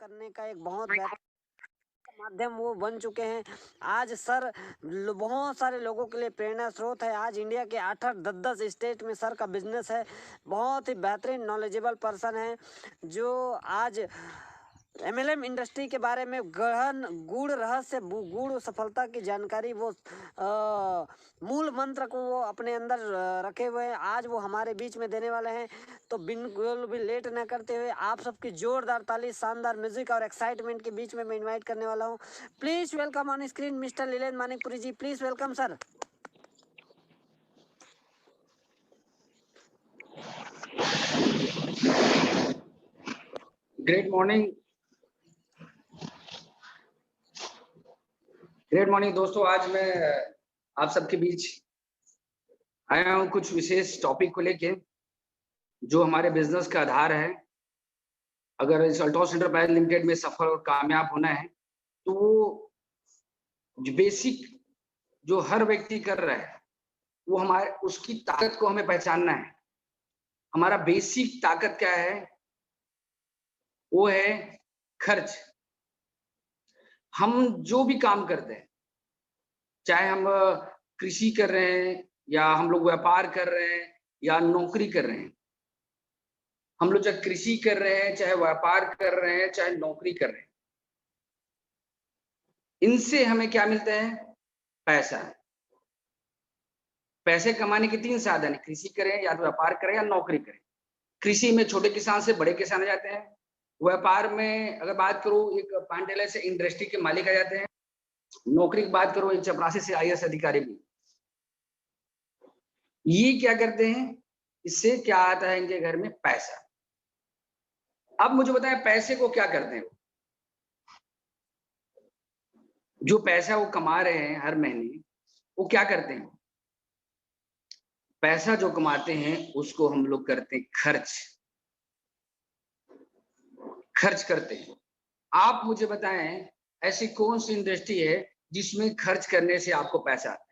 करने का एक बहुत बेहतर माध्यम वो बन चुके हैं। आज सर बहुत सारे लोगों के लिए प्रेरणा स्रोत है। आज इंडिया के 8-8 10-10 स्टेट में सर का बिजनेस है। बहुत ही बेहतरीन नॉलेजेबल पर्सन है जो आज एमएलएम इंडस्ट्री के बारे में गहन गूढ़ रहस्य गूढ़ सफलता की जानकारी वो मूल मंत्र को वो अपने अंदर रखे हुए हैं। आज वो हमारे बीच में देने वाले हैं। तो बिल्कुल भी लेट न करते हुए आप सबकी जोरदार ताली, शानदार म्यूजिक और एक्साइटमेंट के बीच में मैं इनवाइट करने वाला हूँ। Please welcome on screen mister Leelendra Manikpuri ji. Please welcome sir. Great morning दोस्तों। आज मैं आप सबके बीच आया हूं कुछ विशेष टॉपिक को लेके जो हमारे बिजनेस का आधार है। अगर इस अल्टोस एंटरप्राइज लिमिटेड में सफल और कामयाब होना है तो जो बेसिक जो हर व्यक्ति कर रहा है वो हमारे उसकी ताकत को हमें पहचानना है। हमारा बेसिक ताकत क्या है? वो है खर्च। हम जो भी काम करते हैं, चाहे हम कृषि कर रहे हैं या हम लोग व्यापार कर रहे हैं या नौकरी कर रहे हैं, हम लोग चाहे कृषि कर रहे हैं, चाहे व्यापार कर रहे हैं, चाहे नौकरी कर रहे हैं, इनसे हमें क्या मिलता है? पैसा। पैसे कमाने के 3 साधन है, कृषि करें या तो व्यापार करें या नौकरी करें। कृषि में छोटे किसान से बड़े किसान आ जाते हैं। व्यापार में अगर बात करूं, एक पांडेला से इंडस्ट्री के मालिक आ जाते हैं। नौकरी की बात करूं, एक चपरासी से आईएएस अधिकारी भी। ये क्या करते हैं? इससे क्या आता है इनके घर में? पैसा। अब मुझे बताएं पैसे को क्या करते हैं? जो पैसा वो कमा रहे हैं हर महीने, वो क्या करते हैं? पैसा जो कमाते हैं उसको हम लोग करते हैं खर्च करते हैं। आप मुझे बताएं ऐसी कौन सी इंडस्ट्री है जिसमें खर्च करने से आपको पैसा आता है?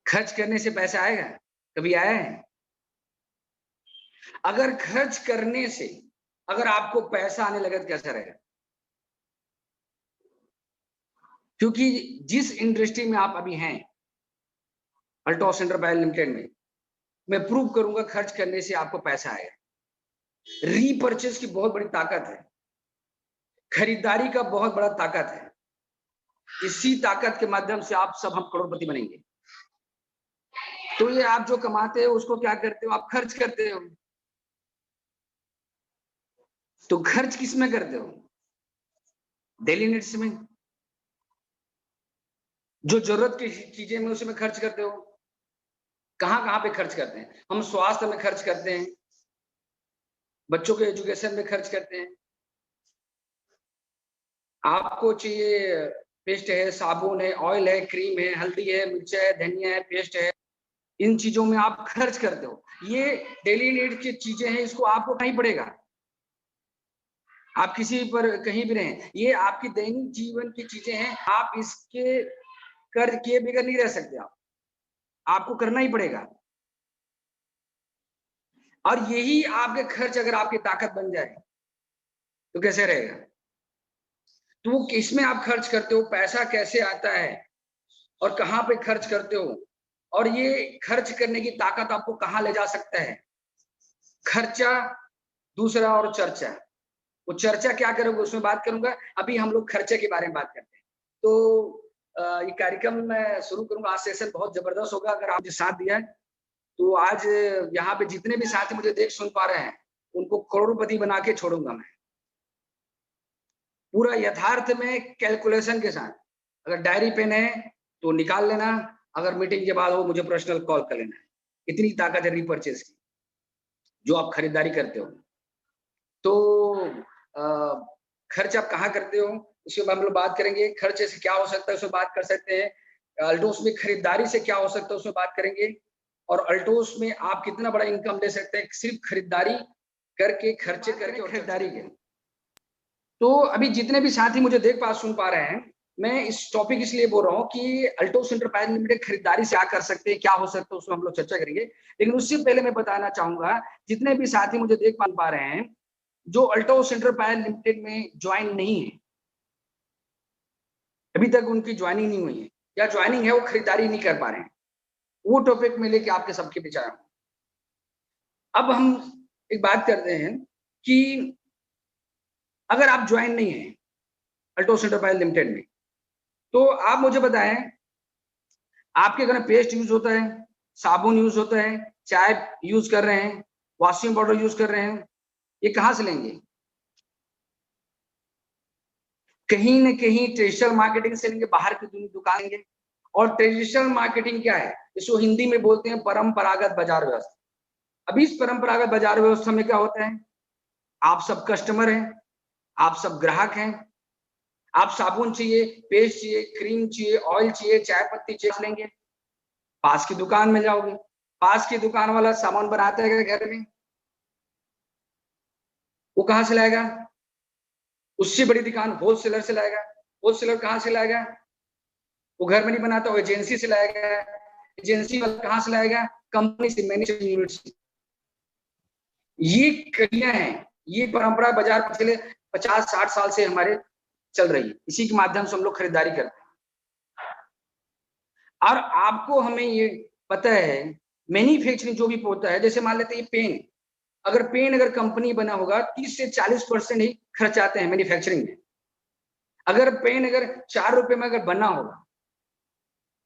खर्च करने से पैसा आएगा? कभी आया है? अगर खर्च करने से अगर आपको पैसा आने लगे तो कैसा रहेगा? क्योंकि जिस इंडस्ट्री में आप अभी हैं, अल्टोस एंटरप्राइज लिमिटेड में, मैं प्रूव करूंगा खर्च करने से आपको पैसा आएगा। रीपर्चेस की बहुत बड़ी ताकत है, खरीदारी का बहुत बड़ा ताकत है। इसी ताकत के माध्यम से आप सब हम करोड़पति बनेंगे। तो ये आप जो कमाते हो उसको क्या करते हो? आप खर्च करते हो। तो खर्च किस में करते हो? डेली नीड्स में, जो जरूरत की चीजें में उसमें खर्च करते हो। कहां कहां पे खर्च करते हैं? हम स्वास्थ्य में खर्च करते हैं, बच्चों के एजुकेशन में खर्च करते हैं। आपको चाहिए पेस्ट है, साबुन है, ऑयल है, क्रीम है, हल्दी है, मिर्चा है, धनिया है, पेस्ट है, इन चीजों में आप खर्च करते हो। ये डेली नीड की चीजें हैं, इसको आपको नहीं पड़ेगा। आप किसी पर कहीं भी रहें, ये आपकी दैनिक जीवन की चीजें हैं। आप इसके कर किए बगैर नहीं रह सकते। आपको करना ही पड़ेगा। और यही आपके खर्च अगर आपकी ताकत बन जाए तो कैसे रहेगा? तो वो किसमें आप खर्च करते हो, पैसा कैसे आता है और कहां पे खर्च करते हो, और ये खर्च करने की ताकत आपको कहां ले जा सकता है? खर्चा दूसरा और चर्चा। वो चर्चा क्या करोगे उसमें बात करूंगा। अभी हम लोग खर्चे के बारे में बात करते हैं। तो ये कार्यक्रम मैं शुरू करूंगा। आज सेशन बहुत जबरदस्त होगा अगर आपने साथ दिया है तो। आज यहाँ पे जितने भी साथी मुझे देख सुन पा रहे हैं उनको करोड़पति बना के छोड़ूंगा मैं, पूरा यथार्थ में कैलकुलेशन के साथ। अगर डायरी पेन है तो निकाल लेना, अगर मीटिंग के बाद हो मुझे पर्सनल कॉल कर लेना। इतनी ताकत है रीपर्चेस की जो आप खरीदारी करते हो। तो खर्च आप कहाँ करते हो उसके बारे में हम लोग बात करेंगे। खर्च से क्या हो सकता है उसमें बात कर सकते हैं। अल्टोस में खरीदारी से क्या हो सकता है उसमें बात करेंगे। और अल्टोस में आप कितना बड़ा इनकम ले सकते हैं सिर्फ खरीदारी करके, खर्चे करके और खरीदारी के। तो अभी जितने भी साथी मुझे देख पा सुन पा रहे हैं, मैं इस टॉपिक इसलिए बोल रहा हूँ कि अल्टोस एंटरप्राइज लिमिटेड खरीदारी से क्या कर सकते हैं, क्या हो सकता है, उसमें हम लोग चर्चा करेंगे। लेकिन उससे पहले मैं बताना चाहूंगा जितने भी साथी मुझे देख पा रहे हैं, जो अल्टोस इंटरप्राइज लिमिटेड में ज्वाइन नहीं है, अभी तक उनकी ज्वाइनिंग नहीं हुई है, या ज्वाइनिंग है वो खरीदारी नहीं कर पा रहे हैं, वो टॉपिक में लेके आपके सबके बीच आया हूं। अब हम एक बात करते हैं कि अगर आप ज्वाइन नहीं है अल्टोस इंटरप्राइज लिमिटेड में, तो आप मुझे बताएं, आपके घर में पेस्ट यूज होता है, साबुन यूज होता है, चाय यूज कर रहे हैं, वॉशिंग पाउडर यूज कर रहे हैं, ये कहां से लेंगे? कहीं न कहीं ट्रेडिशनल मार्केटिंग से लेंगे, बाहर की दुकान लेंगे। और ट्रेडिशनल मार्केटिंग क्या है? इसको हिंदी में बोलते हैं परंपरागत बाजार व्यवस्था। अभी इस परंपरागत बाजार व्यवस्था में क्या होता है? आप सब कस्टमर हैं, आप सब ग्राहक हैं, आप साबुन चाहिए, पेस्ट चाहिए, क्रीम चाहिए, ऑयल चाहिए, चाय पत्ती चाहिए, लेंगे, पास की दुकान में जाओगे, पास की दुकान वाला सामान बनाता है घर में, वो कहां से लाएगा? उससे बड़ी दुकान होलसेलर से लाएगा। होलसेलर कहां से लाएगा? वो घर में नहीं बनाता, वो एजेंसी से लाएगा। एजेंसी वाला कहां से लाएगा? कंपनी से, मैन्युफैक्चरिंग यूनिट से। ये कड़ियां हैं, ये परंपरा बाजार पिछले 50-60 साल से हमारे चल रही है, इसी के माध्यम से हम लोग खरीदारी करते हैं। और आपको हमें ये पता है, मैन्युफैक्चरिंग जो भी होता है, जैसे मान लेते हैं पेन, अगर कंपनी बना होगा 30 से 40% ही खर्च आते हैं मैन्युफैक्चरिंग में। अगर पेन अगर 4 रुपए में अगर बना होगा,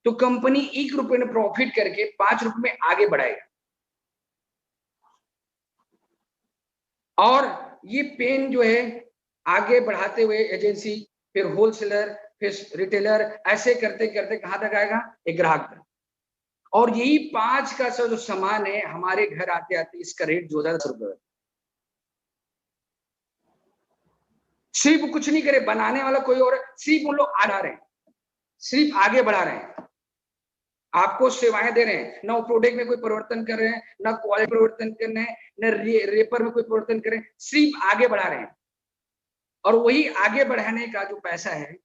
तो कंपनी 1 रुपए में प्रॉफिट करके 5 रुपए में आगे बढ़ाएगा। और ये पेन जो है आगे बढ़ाते हुए एजेंसी, फिर होलसेलर, फिर रिटेलर, ऐसे करते करते कहां तक आएगा? एक ग्राहक तक। और यही 5 का जो सामान है हमारे घर आते आते इसका रेट जो 10 रुपए, सिर्फ कुछ नहीं करे, बनाने वाला कोई और, सिर्फ उन लोग आगे रहे हैं, सिर्फ आगे बढ़ा रहे हैं, आपको सेवाएं दे रहे हैं, ना प्रोडक्ट में कोई परिवर्तन कर रहे हैं, ना क्वालिटी परिवर्तन कर रहे हैं, ना रेपर में कोई परिवर्तन कर रहे हैं, सिर्फ आगे बढ़ा रहे हैं। और वही आगे बढ़ाने का जो पैसा है,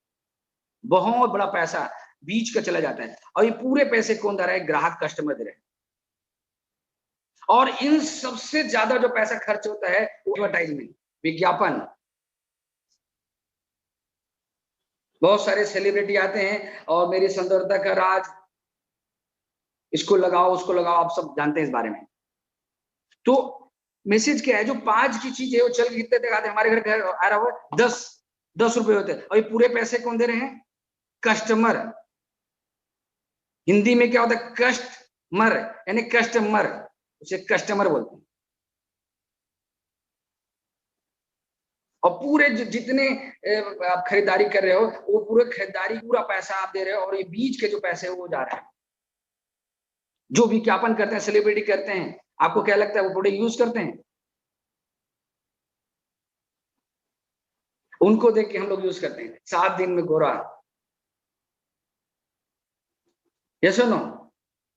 बहुत बड़ा पैसा बीच का चला जाता है, और ये पूरे पैसे कौन दे रहा है? ग्राहक, कस्टमर दे रहे हैं। और इन सबसे ज्यादा जो पैसा खर्च होता है एडवर्टाइजमेंट, विज्ञापन। बहुत सारे सेलिब्रिटी आते हैं और मेरी सुंदरता का राज, इसको लगाओ, उसको लगाओ, आप सब जानते हैं इस बारे में। तो मैसेज क्या है? जो 5 की चीज है वो चल कितने तक आते हैं? हमारे घर आ रहा हुआ 10 रुपए होते हैं, और ये पूरे पैसे कौन दे रहे हैं? कस्टमर। हिंदी में क्या होता है? कस्टमर, यानी कस्टमर, उसे कस्टमर बोलते हैं। और पूरे जितने आप खरीदारी कर रहे हो, वो पूरे खरीदारी पूरा पैसा आप दे रहे हो, और ये बीच के जो पैसे वो जा रहे हैं। जो विज्ञापन करते हैं, सेलिब्रिटी करते हैं, आपको क्या लगता है वो प्रोडक्ट यूज करते हैं? उनको देख के हम लोग यूज करते हैं, 7 दिन में गोरा, यस और नो?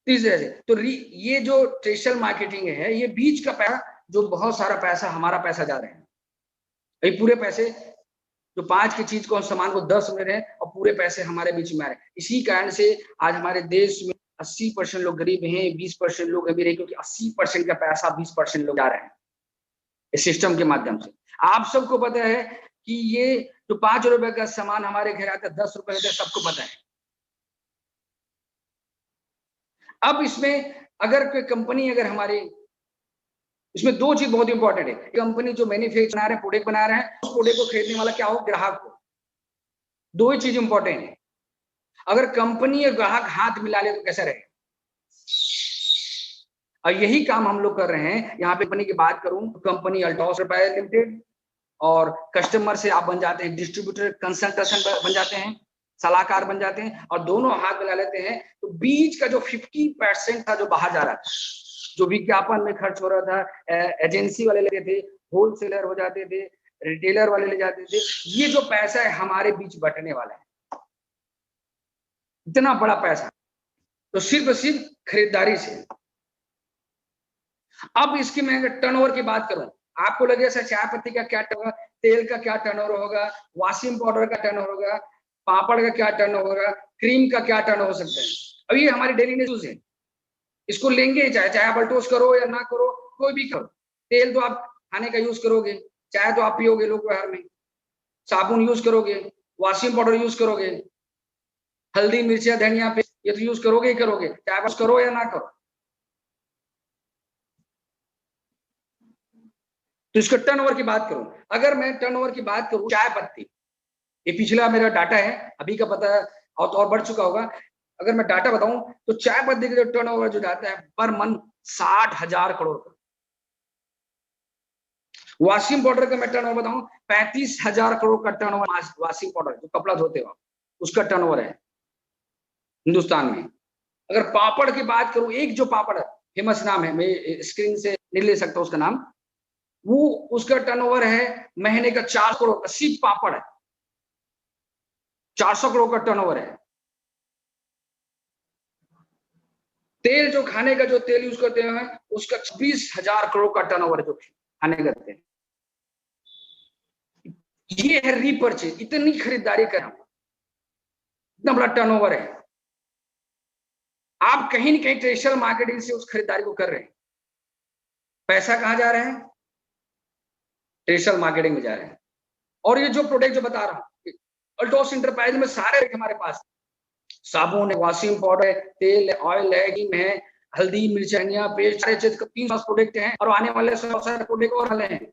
तीसरे से तो ये जो ट्रेडिशनल मार्केटिंग है, ये बीच का पैसा, जो बहुत सारा पैसा हमारा पैसा जा रहे हैं, ये पूरे पैसे जो 5 की चीज को, सामान को 10 में रहे, और पूरे पैसे हमारे बीच में आ रहे हैं। इसी कारण से आज हमारे देश में 80% लोग गरीब हैं, 20% लोग अमीर हैं, क्योंकि 80% का पैसा 20% लोग जा रहे हैं इस सिस्टम के माध्यम से। आप सबको पता है कि ये जो 5 रुपए का सामान हमारे घर आता है 10 रुपए का, सबको पता है। अब इसमें अगर कोई कंपनी, अगर हमारी, इसमें 2 चीज बहुत इंपॉर्टेंट है। कंपनी जो मैन्युफैक्चर बना रहे हैं, प्रोडक्ट बना रहे हैं, उस प्रोडक्ट को खरीदने वाला क्या हो? ग्राहक हो। 2 ही चीज इंपॉर्टेंट है। अगर कंपनी और ग्राहक हाथ मिला ले तो कैसा रहे? और यही काम हम लोग कर रहे हैं। यहाँ पे कंपनी की बात करूं तो कंपनी अल्टोस इंटरप्राइज लिमिटेड, और कस्टमर से आप बन जाते हैं डिस्ट्रीब्यूटर, कंसल्टेशन बन जाते हैं, सलाहकार बन जाते हैं, और दोनों हाथ मिला लेते हैं। तो बीच का जो 50% था जो बाहर जा रहा था, जो विज्ञापन में खर्च हो रहा था, एजेंसी वाले लेते थे, होलसेलर हो जाते थे, रिटेलर वाले ले जाते थे, ये जो पैसा है हमारे बीच बंटने वाला है। इतना बड़ा पैसा, तो सिर्फ खरीदारी से। अब इसकी मैं अगर टर्नओवर की बात करूं, आपको लगे ऐसा चाय पत्ती का क्या टर्नओवर, तेल का क्या टर्नओवर होगा, वॉशिंग पाउडर का टर्नओवर होगा, पापड़ का क्या टर्नओवर होगा, क्रीम का क्या टर्नओवर हो सकता है? अब ये हमारी डेली न्यूज है, इसको लेंगे, चाहे आप अल्टोस करो या ना करो, कोई भी करो, तेल तो आप खाने का यूज करोगे, चाय तो आप पियोगे लोग व्यवहार में, साबुन यूज करोगे, वॉशिंग पाउडर यूज करोगे, हल्दी मिर्चिया धनिया पे ये तो यूज करोगे ही करोगे, चाहे बस करो या ना करो। तो इसका टर्नओवर की बात करूं, अगर मैं टर्नओवर की बात करूं, चाय पत्ती, ये पिछला मेरा डाटा है, अभी का पता है और बढ़ चुका होगा। अगर मैं डाटा बताऊं तो चाय पत्ती का जो टर्नओवर जो जाता है पर मंथ 60,000 करोड़ का। वॉशिंग पाउडर का मैं टर्नओवर बताऊं 35,000 करोड़ का टर्नओवर, वॉशिंग पाउडर जो कपड़ा धोते हो उसका टर्नओवर है हिंदुस्तान में। अगर पापड़ की बात करूं, एक जो पापड़ है फेमस नाम है, मैं स्क्रीन से नहीं ले सकता उसका नाम, वो उसका टर्नओवर है महीने का 4 करोड़ का, सिर्फ पापड़ है 400 करोड़ का टर्नओवर है। तेल जो खाने का जो तेल यूज करते हैं उसका 26,000 करोड़ का टर्नओवर जो खाने करते हैं। ये है रीपरचेज, इतनी खरीदारी कर, इतना बड़ा टर्नओवर है। आप कहीं न कहीं ट्रेडिशनल मार्केटिंग से उस खरीदारी को कर रहे हैं, पैसा कहां जा रहा है? ट्रेडिशनल मार्केटिंग में जा रहे हैं। और ये जो प्रोडक्ट जो बता रहा हूं, अल्टोस इंटरप्राइज में सारे हमारे पास साबुन है, वॉशिंग पाउडर है, तेल है, ऑयल है, क्रीम है, हल्दी मिर्चाइयां पेस्ट, सारे चीज का 300 प्रोडक्ट हैं और आने वाले 100 सारे प्रोडक्ट और वाले हैं।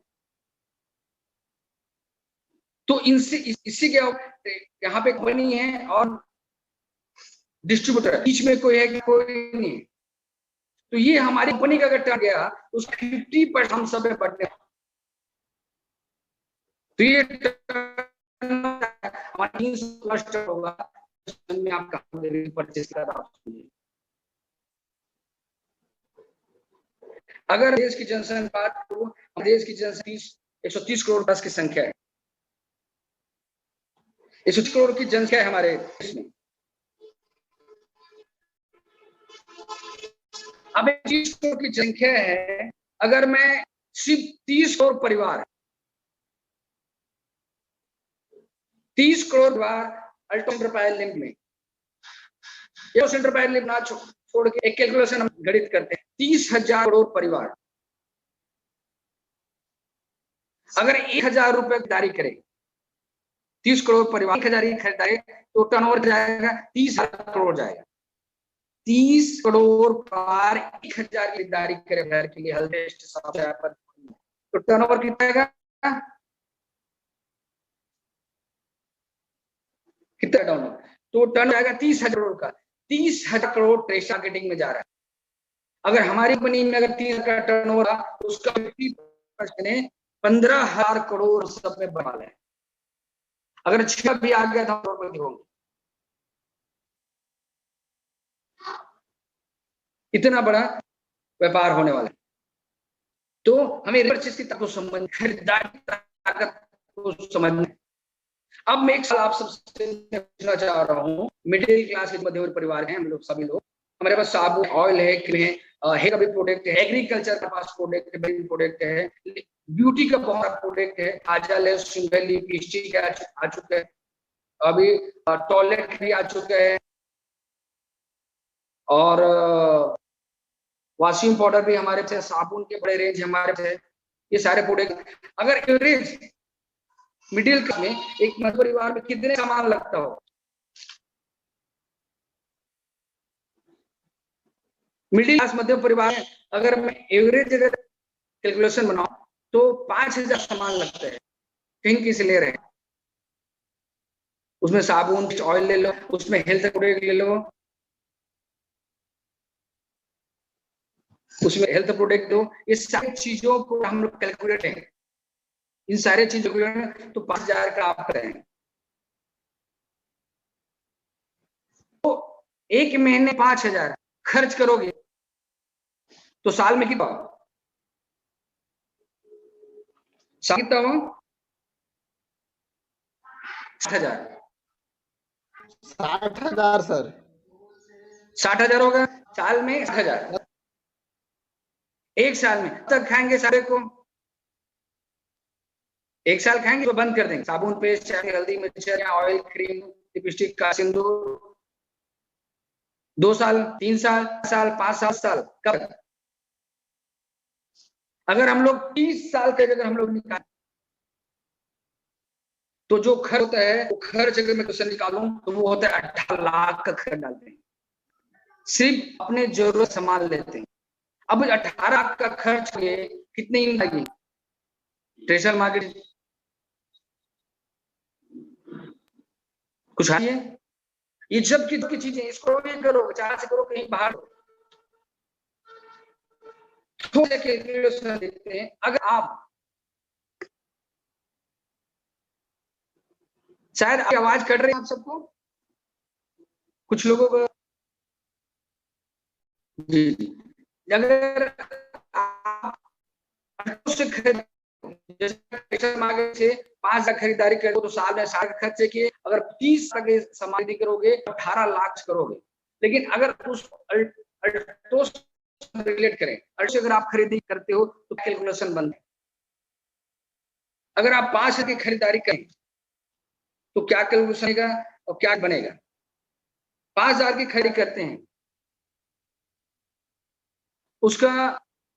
तो इनसे इससे क्या यहाँ पे कंपनी है और डिस्ट्रीब्यूटर, बीच में कोई है कि कोई नहीं। तो ये हमारी कंपनी का अगर टर्न गया उसका 50% हम सब में बढ़ने, तो ये हमारा 300+ होगा में आप परचेस कर रहा। अगर देश की जनसंख्या बात करूं, देश की जनसंख्या 130 करोड़ प्लस की संख्या है, 130 करोड़ की जनसंख्या है हमारे देश में। अब 30 करोड़ की जनसंख्या है, अगर मैं सिर्फ 30 करोड़ परिवार, 30 करोड़ परिवार अल्टो एंटरप्राइज लिमिटेड में, एंटरप्राइज लिमिटेड ना छोड़ के एक कैलकुलेशन हम गणित करते हैं, 30,000 करोड़ परिवार अगर 1,000 रुपए खरीदारी करे, 30 करोड़ परिवार 1,000 की खरीदारी, तो टर्नओवर जाएगा 30,000 करोड़ जाएगा। 30 करोड़ परिवार 1,000 की खरीदारी करे घर के लिए, हेल्थ पर, तो टर्नओवर कितना आएगा? कितना डाउन? तो टर्न आएगा 30,000 करोड़ का। 30,000 करोड़ ट्रेड मार्केटिंग में जा रहा है। अगर हमारी कंपनी में अगर 30,000 का टर्नओवर रहा तो उसका 50% 15,000 करोड़ सब में बना है। अगर 6 भी आ गया तो होंगे, इतना बड़ा व्यापार होने वाला है। तो हमें रिपर्चेस की ताकत समझ, खरीदारी ताकत को समझना। अब मैं एक सवाल आप सबसे पूछना चाह रहा हूँ, मिडिल क्लास के मध्यवर्ग परिवार हैं हम लोग, सभी लोग, हमारे पास साबुन, ऑयल है, क्रीम है, हेयर का भी प्रोडक्ट है, एग्रीकल्चर का पास प्रोडक्ट है, प्रोडक्ट है, ब्यूटी का बहुत प्रोडक्ट है, काजल है, सिंगल लिपस्टिक आ चुका है, अभी टॉयलेट भी आ चुका है, और वॉशिंग पाउडर भी हमारे पास है, साबुन के बड़े रेंज हमारे पास है। ये सारे प्रोडक्ट, अगर एवरेज मिडिल क्लास में एक मध्य परिवार में कितने सामान लगता हो? मिडिल क्लास मध्य परिवार में अगर मैं एवरेज अगर कैलकुलेशन बनाऊं तो 5,000 सामान लगता है। कहीं किसे ले रहे हैं, उसमें साबुन, ऑयल ले लो, उसमें हेल्थ प्रोडक्ट ले लो, उसमें हेल्थ प्रोडक्ट दो, ये सारी चीजों को हम लोग कैलकुलेट हैं, इन सारे चीजों को तो 5,000 का आप करें तो एक महीने 5,000 खर्च करोगे तो साल में कितना? कितना हो? 60,000। 60,000 सर। 60,000 होगा साल में, 60,000 एक साल में। तक खाएंगे सारे को, एक साल खाएंगे तो बंद कर देंगे। साबुन, पेस्ट, हल्दी, मिर्ची, ऑयल, क्रीम, लिपस्टिक का सिंदूर, 2 साल, 3 साल, 5 साल, 7 साल, कब? अगर हम लोग 30 साल के अगर हम लोग निकाल तो जो खर्च होता है वो खर्च अगर मैं क्वेश्चन निकालूं तो वो होता है 18 लाख का खर्च डालते हैं, सिर्फ अपने जरूरत सामान लेते हैं। अब 18 लाख का खर्च कितनी लगी ट्रेजर मार्केट कुछ है ये सब की चीजें, इसको भी करो 50 से करो कहीं बाहर थोड़े कैलकुलेशन देखते हैं। अगर आप शायद आपकी आवाज कट रही है आप सबको, कुछ लोगों को जी जी, अगर आप से जैसे मार्केट से 5 लाख खरीदारी करो तो साल में 60 खर्चे किए, अगर 30 लाख सामान करोगे 18 लाख करोगे। लेकिन अगर उस अल्टो रिलेट करें, अल्टो अगर आप खरीदी करते हो तो कैलकुलेशन बनता है। अगर आप 5 लाख की खरीदारी करें तो क्या कैलकुलेशन बनेगा और क्या बनेगा। 5,000 की खरीदी करते हैं उसका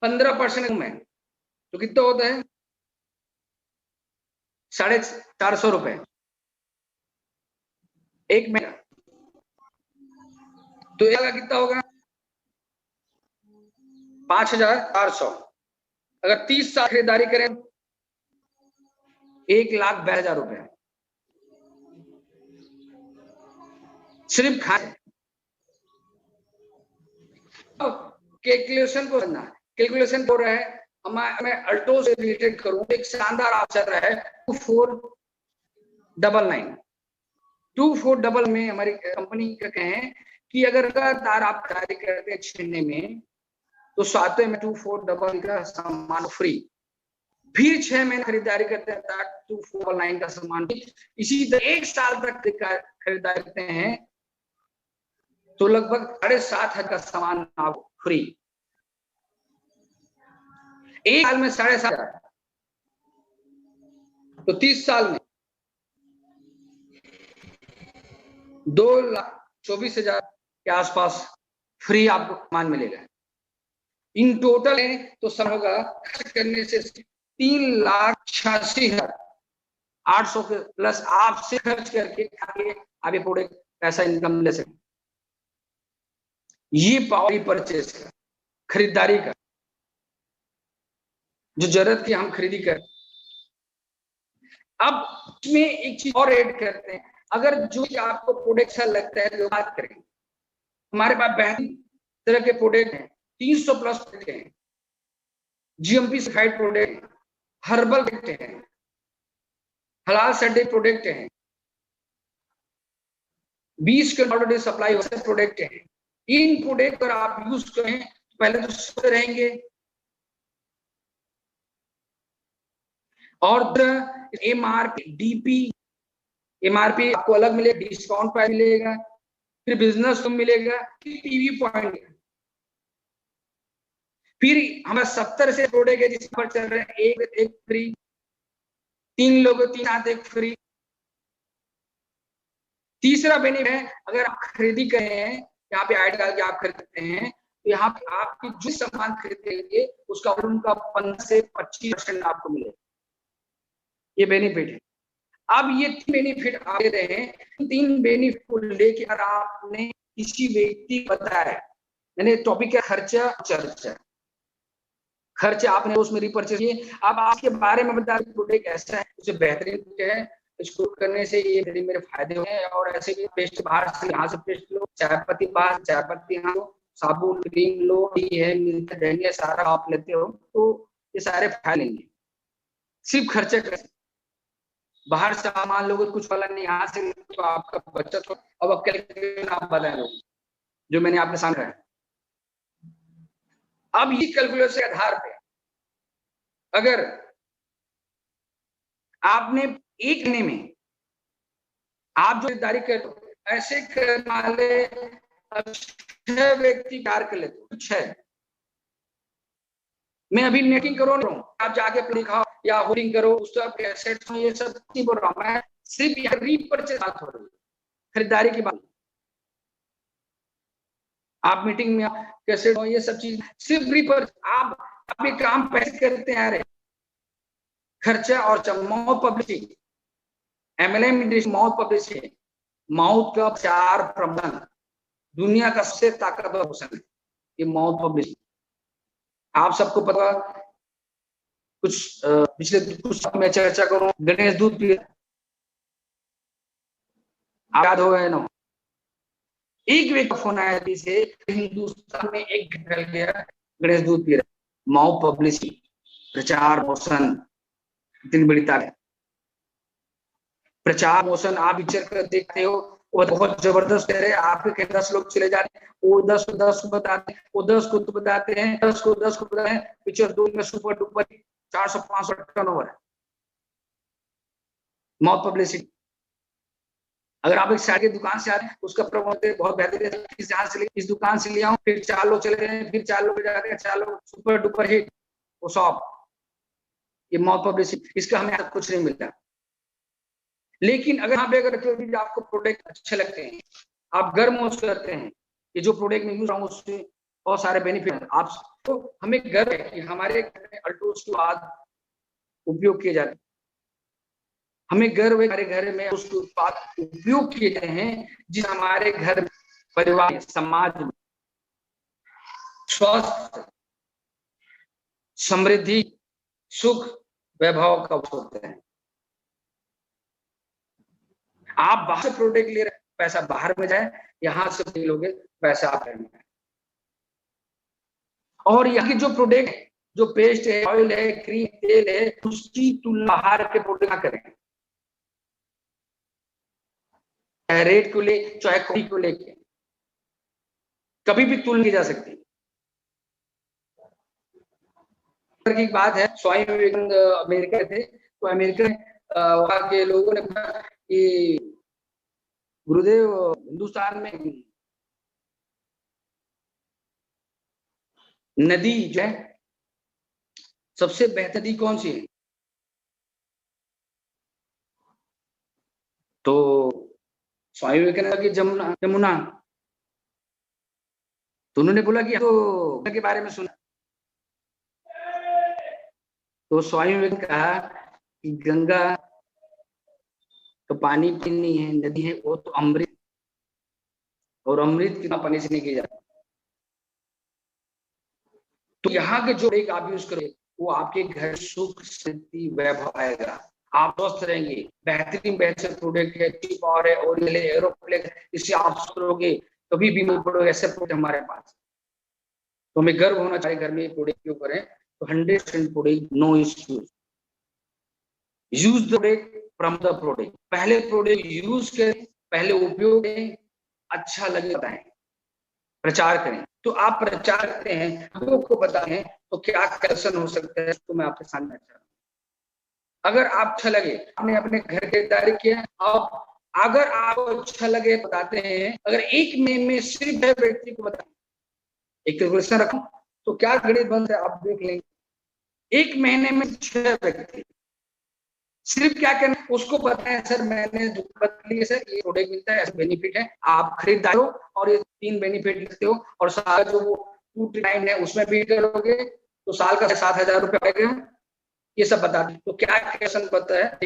15% है तो कितना होता है 450 रुपए एक महीना, तो यह कितना होगा 5,400। अगर 30 साल खरीदारी करें 1,22,000 रुपए सिर्फ खाए। कैलकुलेशन को करना, कैलकुलेशन हो रहा है मैं अल्टो से रिलेटेड करूं एक शानदार ऑप्शन है 2499। 2499 में हमारी कंपनी का कहें कि अगर लगातार आप खरीदारी करते हैं 6 महीने में तो 7वें में 2499 का सामान फ्री, फिर 6 महीने खरीदारी करते हैं 2499 का सामान, इसी तरह 1 साल तक खरीदारी करते हैं तो लगभग 7,500 का सामान आपको फ्री। एक साल में 7,500 तो 30 साल में 2,24,000 के आसपास फ्री आपको सामान मिलेगा। इन टोटल है तो सम होगा खर्च करने से 3,86,800 के प्लस आपसे खर्च करके आगे प्रोडक्ट पैसा इनकम ले सकते। ये पावर परचेस का खरीदारी का जो जरूरत की हम खरीदी कर। अब इसमें एक चीज और ऐड करते हैं, अगर जो आपको प्रोडक्ट अच्छा लगता है बात करें, हमारे पास बेहतरीन तरह के प्रोडक्ट हैं, 300 प्लस प्रोडक्ट हैं, GMP certified product, herbal product हैं, हलाल सर्टिफाइड प्रोडक्ट हैं, 20 के ऑलरेडी सप्लाई होते प्रोडक्ट हैं। इन प्रोडक्ट पर आप यूज करें पहले तो स्वस्थ रहेंगे और एमआरपी डीपी एमआरपी आपको अलग मिलेगा, डिस्काउंट प्राइस मिलेगा, फिर बिजनेस को मिलेगा, फिर टीवी पॉइंट, फिर हमारा 70 से प्रोडक्ट है जिस पर चल रहे हैं एक फ्री, 3 लोगों 3 साथ एक फ्री। तीसरा बेनिफिट है अगर आप खरीदी कर रहे हैं यहाँ पे ऐड करके आप खरीद सकते हैं तो यहाँ पे आपकी जो सामान खरीदेंगे उसका उनका 15 से 25% आपको मिलेगा, ये बेनिफिट है। अब ये 3 बेनिफिट आप दे रहे हैं, 3 बेनिफिट को लेकर अगर आपने किसी व्यक्ति को बताया, यानी टॉपिक है खर्चा चर्चा, खर्चा आपने उसमें रिपर्चेस किए, अब आपके बारे में बता प्रोडक्ट ऐसा है उसे बेहतरीन है, इसको करने से ये मेरे फायदे हैं और ऐसे भी पेस्ट बाहर से यहाँ से पेस्ट लो, चाय पत्ती बाहर, चाय पत्ती यहाँ लो, साबुन क्रीम लो, ये है मिलता है सारा आप लेते हो तो ये सारे फायदे लेंगे। सिर्फ खर्चे कर बाहर सामान लोगे कुछ वाला नहीं, यहाँ से तो आपका बचत हो। अब आप बताए लोग जो मैंने आपके सामने रहा। अब ये कैलकुलेशन के आधार पे अगर आपने एक महीने में आप जो खरीदारी करते ऐसे करने वाले 6 व्यक्ति कार कर लेते 6, मैं अभी नेटिंग करो रहा हूँ, आप जाके दिखाओ या होल्डिंग करो उस तो आपके एसेट्स ये सब बोल रहा हूँ मैं, सिर्फ यहाँ रीपर्चेज बात हो रही है, खरीदारी की बात। आप मीटिंग में कैसे हो ये सब चीज सिर्फ रीपर्चेज, आप ये काम पैसे करते आ रहे, खर्चा और more publicity MLM industry mouth publicity, mouth का प्रचार प्रबंधन दुनिया का सबसे ताकतवर ऑप्शन है ये माउथ पब्लिसिटी। आप सबको पता, कुछ पिछले कुछ मैं चर्चा करूं, गणेश दूध पी याद हो गए ना, एक व्यक्ति फोन आया थी से हिंदुस्तान में एक फैल गया गणेश दूध पी रहा। माउथ पब्लिसिटी, प्रचार मोशन, इतनी बड़ी ताकत। प्रचार मोशन आप पिक्चर कर देखते हो, वो बहुत जबरदस्त है। आपके कहीं 10 लोग चले जाते हैं, वो 10 को 10 बताते हैं, वो 10 को तो बताते हैं, 10 को 10 को बताते हैं, पिक्चर 2 में सुपर डुपर 400-500 टर्नओवर है। Mouth publicity. अगर आप एक साड़ी की दुकान से आ रहे हैं, उसका प्रमोट बहुत बेहतर है, इस दुकान से ले आऊं, फिर 4 लोग चले गए, फिर 4 लोग जाते हैं, 4 लोग सुपर डुपर हिट वो शॉप, ये माउथ पब्लिसिटी। इसका हमें कुछ नहीं मिलता। लेकिन अगर यहाँ पे अगर आपको प्रोडक्ट अच्छे लगते हैं, आप गर्म महसूस करते हैं, ये जो प्रोडक्ट में यूज रहा हूँ उससे बहुत सारे बेनिफिट हैं आप, तो हमें गर्व है कि हमारे घर में अल्टोस के उत्पाद उपयोग किए जाते हैं। हमें गर्व है हमारे घर में उसके उत्पाद उपयोग किए जाते हैं, जिस हमारे घर, परिवार, समाज में स्वस्थ, समृद्धि, सुख, वैभव का होते हैं। आप बाहर से प्रोडक्ट ले रहे हैं, पैसा बाहर में जाए, यहां से लोगे पैसा आप में। और यहाँ की जो प्रोडक्ट है, जो पेस्ट है, ऑयल है, क्रीम, तेल है, उसकी तुलना बाहर के प्रोडक्ट ना करें, चाहे रेट को ले, चाहे क्वालिटी को लेके, कभी भी तुलना की जा सकती है। की बात है, स्वामी विवेकानंद अमेरिका थे, तो अमेरिका वहां के लोगों ने कहा कि गुरुदेव हिंदुस्तान में नदी जो है सबसे बेहतर नदी कौन सी है? तो स्वामी विवेकानंद की यमुना। तो उन्होंने बोला कि तो के बारे में सुना। तो स्वामी विवेकानंद कहा कि गंगा तो पानी पीनी है, नदी है वो तो अमृत, और अमृत कितना पानी से नहीं किया जाता। तो यहाँ के जो एक आप यूज करोगे, वो आपके घर सुख, शांति, वैभव आएगा, आप स्वस्थ रहेंगे। बेहतरीन बेहतर प्रोडक्ट है, टिप और है, ओरियल है, एरोप्लेन, इससे आप करोगे कभी भी नहीं पड़ोगे। ऐसे प्रोडक्ट हमारे पास, तो हमें गर्व होना चाहिए घर में प्रोडक्ट क्यों करें। तो 100% product, no issues. Use the product from the product, पहले प्रोडक्ट यूज करें, पहले उपयोग करें, अच्छा लगे बताएं, प्रचार करें। तो आप प्रचार करते हैं, लोगों को बताएं, तो क्या करेक्शन हो सकता है तो मैं आपके सामने अच्छा, अगर आप अच्छा लगे, आपने अपने घर की खरीदारी किया, अब अगर आपको अच्छा लगे बताते हैं, अगर एक महीने में सिर्फ व्यक्ति को बताएं, एक कैलकुलेशन रखो तो क्या गणित बनता है आप देख लेंगे। एक महीने में 6 व्यक्ति, सिर्फ क्या करना, उसको पता है सर मैंने लिए सर ये प्रोडक्ट मिलता है, ऐसा बेनिफिट है, आप खरीदार हो और ये 3 बेनिफिट लिखते हो, और साल जो वो 239 है उसमें भी करोगे तो साल का 7,000 रुपये आएगा, ये सब बता दें। तो क्या क्वेश्चन पता है,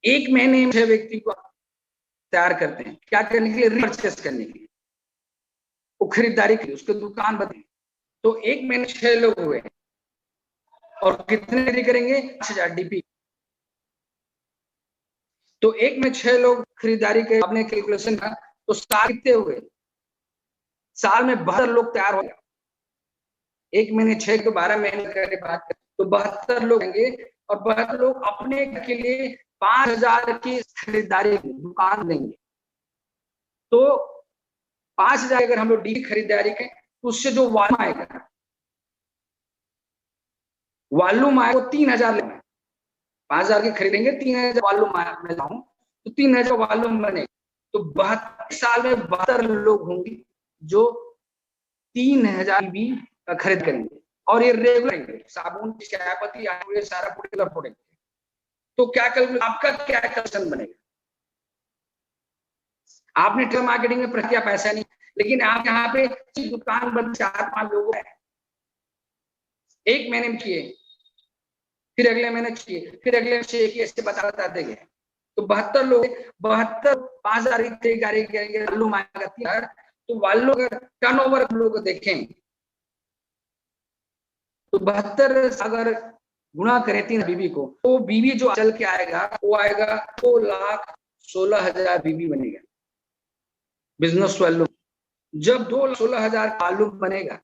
एक महीने में 6 व्यक्ति को तैयार करते हैं, क्या करने के लिए, रिपर्चेस करने के लिए, वो खरीदारी के लिए, उसके दुकान बताए। तो एक महीने 6 लोग हुए, और कितने खरीदारी करेंगे, 5,000 डीपी। तो एक में 6 लोग खरीदारी के अपने कैलकुलेशन का, तो साल कितने हुए, साल में 72 लोग तैयार हो गए। एक महीने 6 तो 12 महीने की बात करें तो 72 लोग होंगे, और 72 लोग अपने के लिए 5,000 की खरीदारी दुकान देंगे। तो 5,000 अगर हम लोग डी खरीदारी करें तो उससे जो वॉल्यूम आएगा, वो 3,000 लेना है। 5,000 की खरीदेंगे, 3,000 वॉल्यूम मैं लाऊं तो 3,000 वॉल्यूम बने, तो 72 साल में 72 लोग होंगे जो 3,000 भी खरीद करेंगे, और ये रेगुलर साबुन, चायपत्ती, ये सारा प्रोडक्ट। तो क्या आपका क्या कलेक्शन बनेगा। आपने ट्रेड मार्केटिंग में प्रक्रिया पैसा नहीं, लेकिन आप यहाँ पे दुकान बंद 4-5 लोगों है, एक महीने में किए, फिर अगले महीने चाहिए, फिर अगले महीने चाहिए, ऐसे बताते गए। तो 72 लोग 5,000 की खरीदारी करेंगे, वाल्यूम आएगा 3,000, तो वाल्यूम का टर्नओवर लोग देखें तो 72 अगर गुणा करें 3 बीबी को, तो बीबी जो चल के आएगा वो आएगा 2,16,000 बीबी बनेगा बिजनेस वॉल्यूम। जब 2,16,000 वॉल्यूम बनेगा,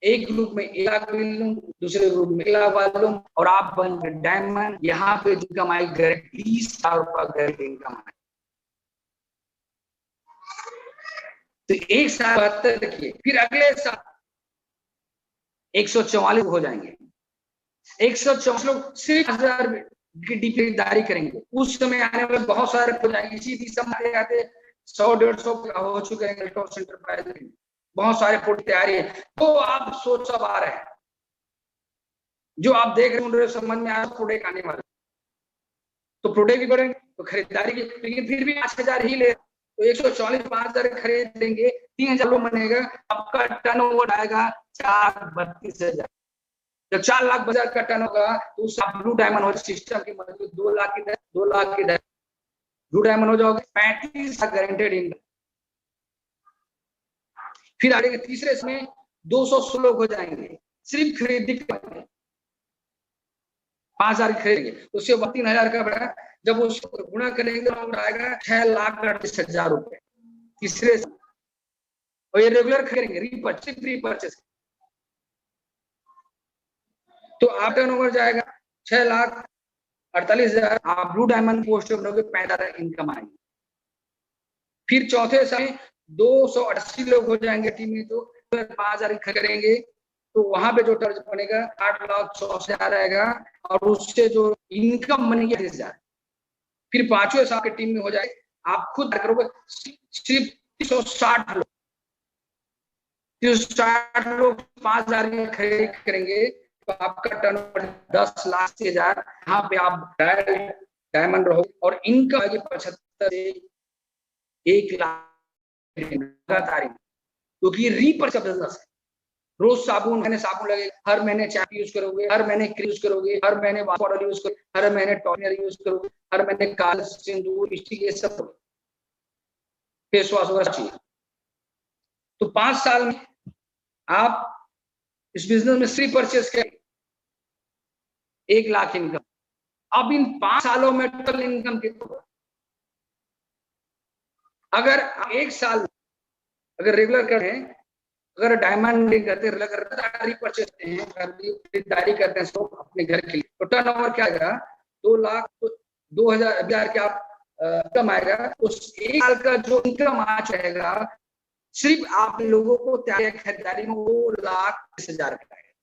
एक ग्रुप में 1 लाख वॉल्यूम, दूसरे ग्रुप में 1 लाख वॉल्यूम, और आप बन गए डायमंड। यहाँ पे इनकम आई 30,000 रुपया गारंटी इनकम आई। तो एक साल 72 देखिए, फिर अगले साल 144 हो जाएंगे। 144 लोग सिर्फ 1,000 की खरीदारी करेंगे। उस समय आने वाले बहुत सारे हो जाएंगे। इसी दिसंबर आते 100-150 हो चुके हैं टॉप सेंटर प्राइस। बहुत सारे फुट तैयारी है। तो आप सोच सब आ रहे हैं, जो आप देख रहे हैं समझ में आया प्रोडक्ट आने वाले, तो प्रोडक्ट भी करेंगे तो खरीदारी की, लेकिन फिर भी 5,000 ही ले, तो 140 5,000 खरीदेंगे, 3,000 बनेगा, आपका टर्नओवर आएगा 4,32,000। जब 4,00,000 का टर्न होगा तो उस ब्लू डायमंड हो सिस्टम की मदद 2 लाख की 2 लाख की ब्लू डायमंड हो जाओगे, 35 गारंटेड इनकम। फिर आगे तीसरे समय 200 लोग हो जाएंगे, सिर्फ खरीदी 5,000 खरीदेंगे, उससे 3,000 का बढ़ा। जब उसको गुणा करेंगे तो आएगा 6,38,000 रुपए तीसरे। और ये रेगुलर खरीदेंगे, रीपर्चेस, तो आप टर्नओवर जाएगा 6,48,000। आप ब्लू डायमंड पोस्ट बनोगे, 65,000 इनकम आएगी। फिर चौथे समय 280 लोग हो जाएंगे टीम में, तो 5,000 करेंगे, तो वहां पे जो टर्ज बनेगा 8,64,000 आएगा, और उससे जो इनकम बनेगी 30,000। फिर पांचवें साल की टीम में हो जाए, आप खुद करोगे सिर्फ 360 लोग, 360 लोग 5,000 में खरीद करेंगे, तो आपका टर्नओवर 10 लाख से 1,000। यहाँ पे आप डायमंड रहोगे, और इनकम आएगी 75 से 1 लाख लगातार, क्योंकि रीपर्चेस का बिजनेस है। रोज साबुन, महीने साबुन लगेगा, हर महीने चाय यूज करोगे, हर महीने क्रीम यूज करोगे, हर महीने पाउडर यूज करोगे, हर महीने टॉनर यूज करोगे, हर महीने काजल, सिंदूर, लिपस्टिक, ये सब फेस वॉश वगैरह चाहिए। तो 5 साल में आप इस बिजनेस में सिर्फ परचेस करें 1 लाख इनकम। अब इन 5 सालों में टोटल इनकम कितना? अगर 1 साल अगर रेगुलर करें, अगर डायमंड नहीं करते, रीपर्चेस करते हैं, खरीदारी करते हैं सब अपने घर के लिए, तो टर्नओवर क्या आएगा 2 लाख, तो 2,000 के आप इनकम आएगा। उस 1 साल का जो इनकम आ जाएगा सिर्फ आप लोगों को खरीदारी में 2,30,000 का आएगा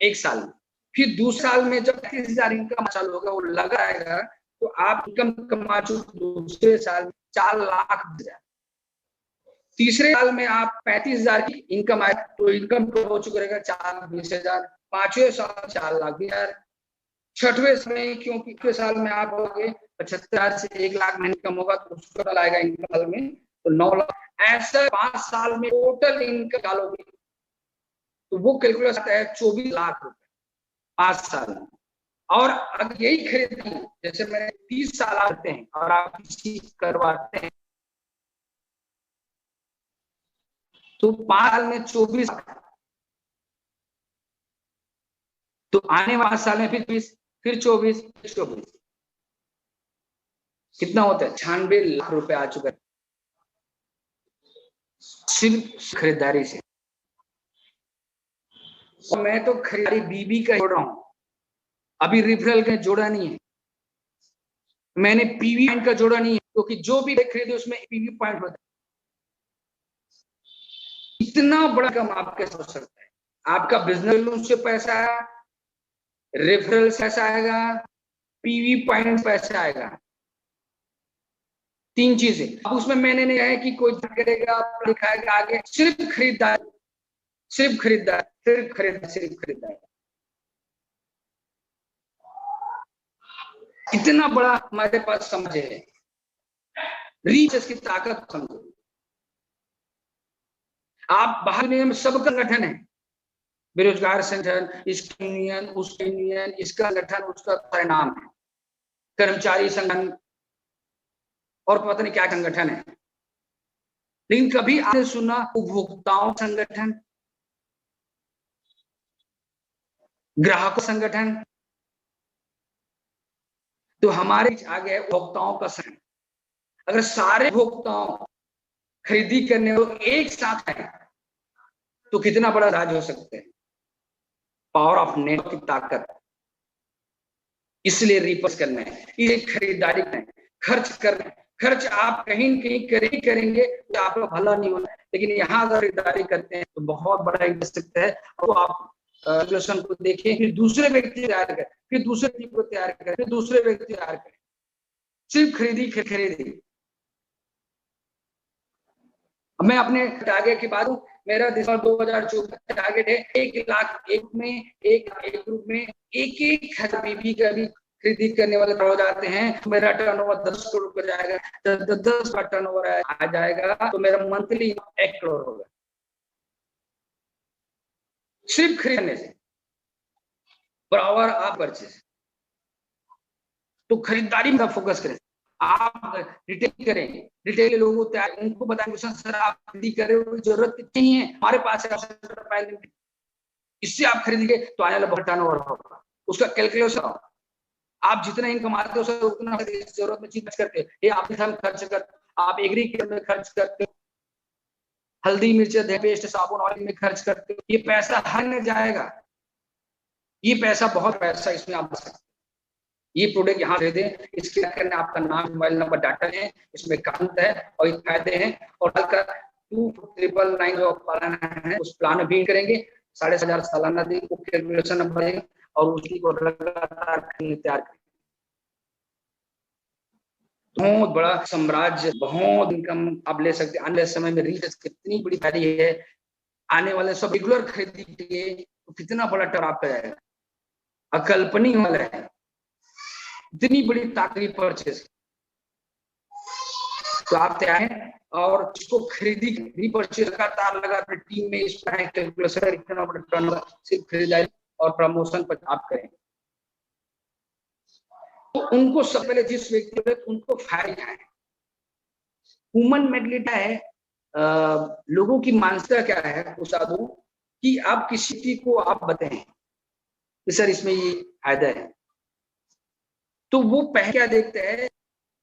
1 साल में। फिर दूसरे साल में जब 30,000 इनकम चालू होगा, वो लगा आएगा, तो आप इनकम कमा चुके दूसरे साल में 4,20,000। तीसरे साल में आप 35,000 की इनकम आए, तो इनकम तो हो चुका रहेगा 4,20,000। पांचवें साल 4,20,000। छठवें समय क्योंकि पिछले साल में आप होगे 75,000 से 1 लाख में इनकम होगा, तो टोटल आएगा इनकम में तो 9 लाख। ऐसा 5 साल में टोटल इनकम डालोगे तो वो कैलकुलेशन आता है 24 लाख रुपए 5 साल में। और अगर यही खरीदनी, जैसे मैंने 30 साल आते हैं और आप किसी करवाते हैं, तो 5 साल में 24, तो आने वाले साल में फिर 20, फिर 24, कितना होता है 96 लाख रुपए आ चुका है सिर्फ खरीदारी से। और मैं तो खरीदारी बीबी का जोड़ रहा हूं, अभी रेफरल का जोड़ा नहीं है, मैंने पीवी पॉइंट का जोड़ा नहीं है, क्योंकि जो भी खरीदे उसमें पीवी पॉइंट होता है। इतना बड़ा कम आप कैसे हो सकता है? आपका बिजनेस लोन से पैसा आया, रेफरल से पैसा आएगा, पीवी पॉइंट पैसा आएगा, 3 चीजें। अब उसमें मैंने नहीं है कि कोई करेगा लिखाएगा आगे, सिर्फ खरीदार, सिर्फ खरीदार, सिर्फ खरीदार, सिर्फ खरीदार। इतना बड़ा हमारे पास समझ है, रीच की ताकत समझो। आप बाहर में सब संगठन है, बेरोजगार संगठन, इसका यूनियन, उसका यूनियन, इसका संगठन, उसका परिणाम है, कर्मचारी संगठन और पता नहीं क्या संगठन है। लेकिन कभी आपने सुना उपभोक्ताओं संगठन, ग्राहकों संगठन? तो हमारे आ गया उपभोक्ताओं का संगठन। अगर सारे उपभोक्ताओं खरीदी करने को एक साथ है तो कितना बड़ा राज हो सकते हैं। पावर ऑफ नेटवर्क की ताकत। इसलिए रिपर्स करना है, ये खरीदारी करना है, खर्च करना है। खर्च आप कहीं न कहीं करेंगे तो आपका भला नहीं होना है, लेकिन यहाँ अगर खरीदारी करते हैं तो बहुत बड़ा इंटरेस्ट है। तो आप रेगुलेशन को देखें, फिर दूसरे व्यक्ति तैयार करें, फिर दूसरे व्यक्ति को तैयार करें, फिर दूसरे व्यक्ति तैयार करें। सिर्फ खरीदी। मैं अपने टारगेट की बात हूँ, मेरा दिसंबर 2024 टारगेट है 1 लाख एक में एक ग्रुप में एक बीबी का भी खरीदी करने वाले हो जाते हैं तो मेरा टर्नओवर 10 करोड़ हो जाएगा। जब 10 का टर्नओवर आ जाएगा तो मेरा मंथली 1 करोड़ होगा, सिर्फ खरीदने से। बराबर आप परचेज, तो खरीदारी में फोकस करें। आप रिटेल करें, रिटेल के लोगों को उनको बताएंगे सर आप खरीदी कर रहे हो, जरूरत नहीं है, हमारे पास है, इससे आप खरीदेंगे तो आने वाला बहुत टर्नओवर होगा। उसका कैलकुलेशन हो, आप जितना इनकम आते हो सर उतना जरूरत में चीज खर्च करते हो। ये आप खर्च कर, आप एग्रीकल्चर में खर्च करते हो, हल्दी मिर्च पेस्ट साबुन ऑयल में खर्च करते हो, ये पैसा हर में जाएगा। ये पैसा बहुत पैसा इसमें आप बचा सकते। ये प्रोडक्ट यहाँ खरीदे, इसके करने आपका नाम, मोबाइल नंबर, डाटा है, इसमें कांत है और ये फायदे हैं। और कल का 2999 जो प्लान है उस प्लान में भी करेंगे, 7,500 सालाना दिन को कैलकुलेशन नंबर है और उसी को लगातार तैयार करेंगे। बहुत बड़ा साम्राज्य, बहुत इनकम आप ले सकते हैं। आने समय में रिसर्च कितनी बड़ी फैली है, आने वाले सब रेगुलर खरीदेंगे तो कितना बड़ा टर्न आपका जाएगा, अकल्पनीय वाला है। इतनी बड़ी ताकत परचेज, तो आप तैयार हैं और इसको खरीदी रीपरचेज लगातार टीम में इस कैलकुलेशन इतना बड़ा टर्न सिर्फ खरीदारी और प्रमोशन पर आप करें तो उनको सब पहले जिस व्यक्ति को उनको फायदा है। ह्यूमन मेंटलिटी है, लोगों की मानसिकता क्या है साधु कि आप किसी चीज को आप बताएं कि सर इसमें ये फायदा है, तो वो पहले क्या देखते हैं,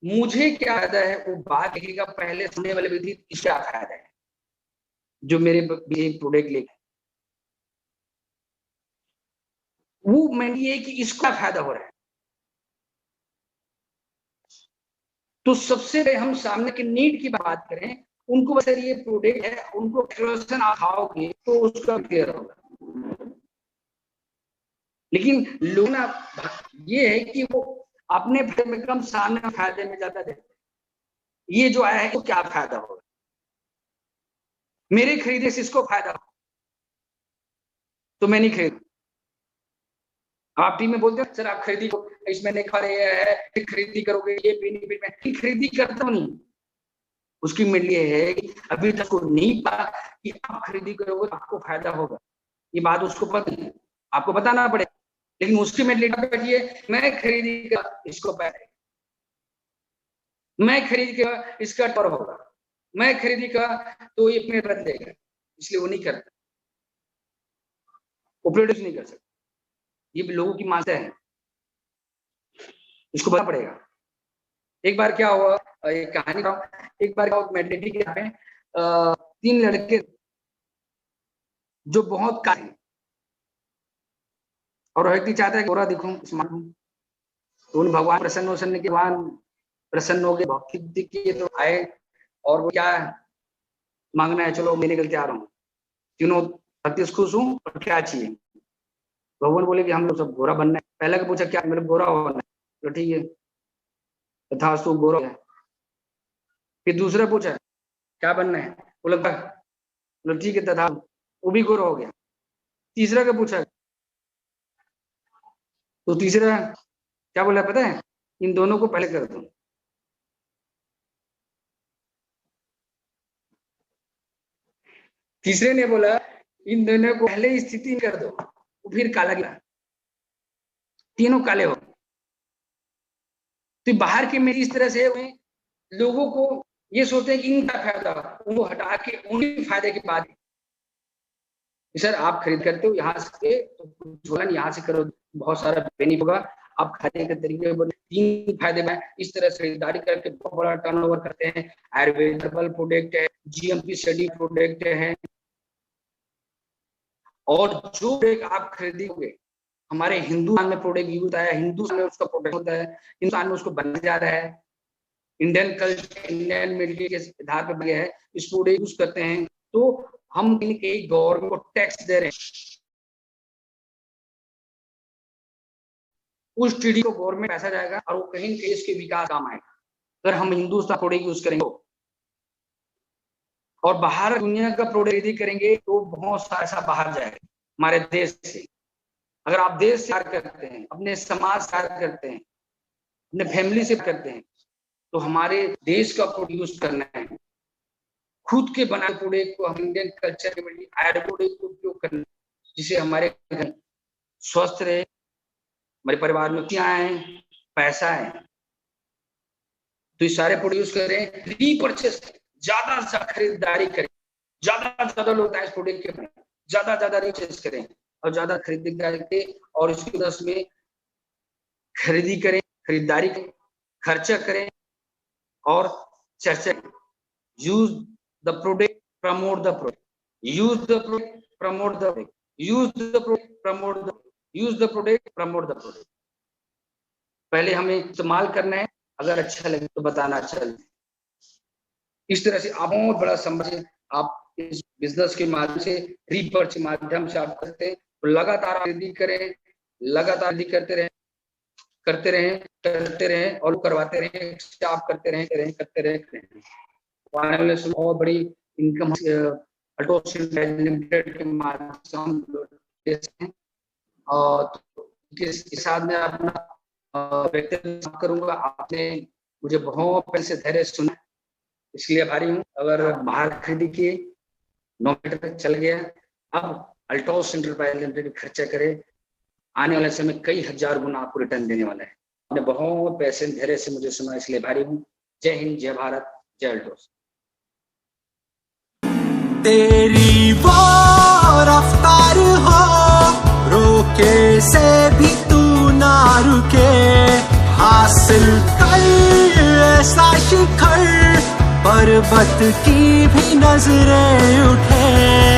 मुझे क्या फायदा है, वो बात देखेगा पहले सुनने वाले व्यक्ति क्या फायदा है जो मेरे प्रोडक्ट लेके, वो मैं ये कि इसका फायदा हो रहा है। तो सबसे पहले हम सामने के नीड की बात करें, उनको बस ये प्रोडक्ट है, उनको कैलकुलेशन आप खाओगे तो उसका क्लियर होगा। लेकिन लोग ना ये है कि वो अपने फायदे में कम, सामने फायदे में ज्यादा देखते हैं। ये जो आया है तो क्या फायदा होगा, मेरे खरीदे से इसको फायदा हो तो मैं नहीं खरीद। आप टीम में बोलते हो सर आप खरीदी इसमें नहीं खा रहे हैं, खरीदी करोगे ये बेनिफिट में, खरीदी करता नहीं। उसकी मेरे लिए है कि अभी तक को नहीं पता कि आप खरीदी करोगे तो आपको फायदा होगा, ये बात उसको पता नहीं, आपको बताना पड़ेगा। लेकिन उसकी मेंटलिटी बैठी है मैं खरीदी कर इसको पैसे, मैं खरीद के इसका टर्न होगा, मैं खरीदी का तो ये अपने बदल देगा, इसलिए वो नहीं करता, वो प्रोड्यूस नहीं कर सकता। ये भी लोगों की मानसिकता है, इसको बताना पड़ेगा। एक बार क्या हुआ, एक कहानी एक बार मेंटलिटी के यहाँ पे 3 लड़के जो बहुत काले और व्यक्ति चाहता है गोरा दिखूं, स्मार्ट हूं, तो उन भगवान प्रसन्न के भगवान प्रसन्न हो गए, भक्ति किए तो आए और वो क्या मांगना है, चलो मैं निकल के आ रहा हूँ, तीनों भक्ति खुश हूँ और क्या चाहिए। भगवान बोले कि हम लोग सब गोरा बनना है। पहले का पूछा क्या मेरे गोरा होना है, तो ठीक है तथास्तु गोरा है। फिर दूसरा पूछा क्या बनना है, बोला ठीक है तथा, वो भी गोरा हो गया। तीसरा का पूछा तो तीसरा क्या बोला पता है, इन दोनों को पहले कर दो। तीसरे ने बोला इन दोनों को पहले स्थिति में कर दो, तो फिर काला गिरा, तीनों काले हो। तो बाहर के में इस तरह से लोगों को ये सोचते हैं कि इनका फायदा, उनको हटा के उन्हीं फायदे के बाद सर आप खरीद करते हो यहाँ से तो झोला यहाँ से करो, बहुत सारा बेनिफिट होगा। आप खाने के तरीके 3 फायदे में इस तरह से खरीदारी करके बहुत बड़ा टर्नओवर करते हैं। आयुर्वेद हर्बल प्रोडक्ट है, जीएमपी सर्टिफाइड प्रोडक्ट है, और जो प्रोडक्ट आप खरीदोगे हमारे हिंदुस्तान में प्रोडक्ट यूज होता है, हिंदुस्तान में उसका प्रोडक्ट होता है, हिंदुस्तान में उसको बनाया जा रहा है, इंडियन कल्चर इंडियन मेडिकल के आधार पर बने है, इस प्रोडक्ट यूज करते हैं। तो हम कहीं गवर्नमेंट को टैक्स दे रहे हैं, उस टीडी को गवर्नमेंट पैसा जाएगा और वो कहीं कहीं इसके विकास काम आएगा अगर हम हिंदुस्तान प्रोडक्ट यूज करेंगे। और बाहर दुनिया का प्रोडक्ट यदि करेंगे तो बहुत सारा ऐसा बाहर जाएगा हमारे देश से। अगर आप देश से प्यार करते हैं, अपने समाज से प्यार करते हैं, अपने फैमिली से करते हैं, तो हमारे देश का प्रोडक्ट यूज करना है। खुद के बनाए प्रोडक्ट को हम इंडियन कल्चर में आयुर्वेदिक को उपयोग करना, जिससे हमारे घर स्वस्थ रहे, हमारे परिवार में क्या है, पैसा है। तो ये सारे प्रोडक्ट यूज करें, रीपर्चेस ज्यादा से ज्यादा खरीदारी करें, ज्यादा लोग इस प्रोडक्ट के ज्यादा रीपर्चेस करें और ज्यादा खरीदारी करें, और इसकी वजह में खरीदी करें, खरीदारी करें, खर्चा करें और चर्चा करें। Use the product, promote the product, use the product, promote the product, use the product, promote the, use the product, promote the product. पहले हमें इस्तेमाल करना है, अगर अच्छा लगे तो बताना चल। इस तरह से आप बहुत बड़ा समझ आप इस बिजनेस के माध्यम से, रीपर्च के माध्यम से आप करते हैं। तो लगातार खरीदी करें, लगातार खरीदी करते रहें और करवाते रहें, आप करते रहें। आने वाले समय बहुत बड़ी इनकम अल्टोस लिमिटेड के माध्यम से हम और इसके साथ में अपना व्यक्तिगत करूंगा। आपने मुझे बहुत पहले से धैर्य सुना, इसलिए आभारी हूँ। अगर बाहर खरीदी किए 9 मीटर तक चल गया, अब अल्टोस इंटरप्राइज लिमिटेड खर्चा करे, आने वाले समय कई हजार गुना आपको रिटर्न देने वाला है। आपने बहुत पैसे धैर्य से मुझे सुना, इसलिए भारी हूँ। जय हिंद, जय भारत, जय अल्टोस। तेरी वो रफ्तार हो, रोके से भी तू ना रुके, हासिल कर ऐसा शिखर, पर्वत की भी नजरें उठे।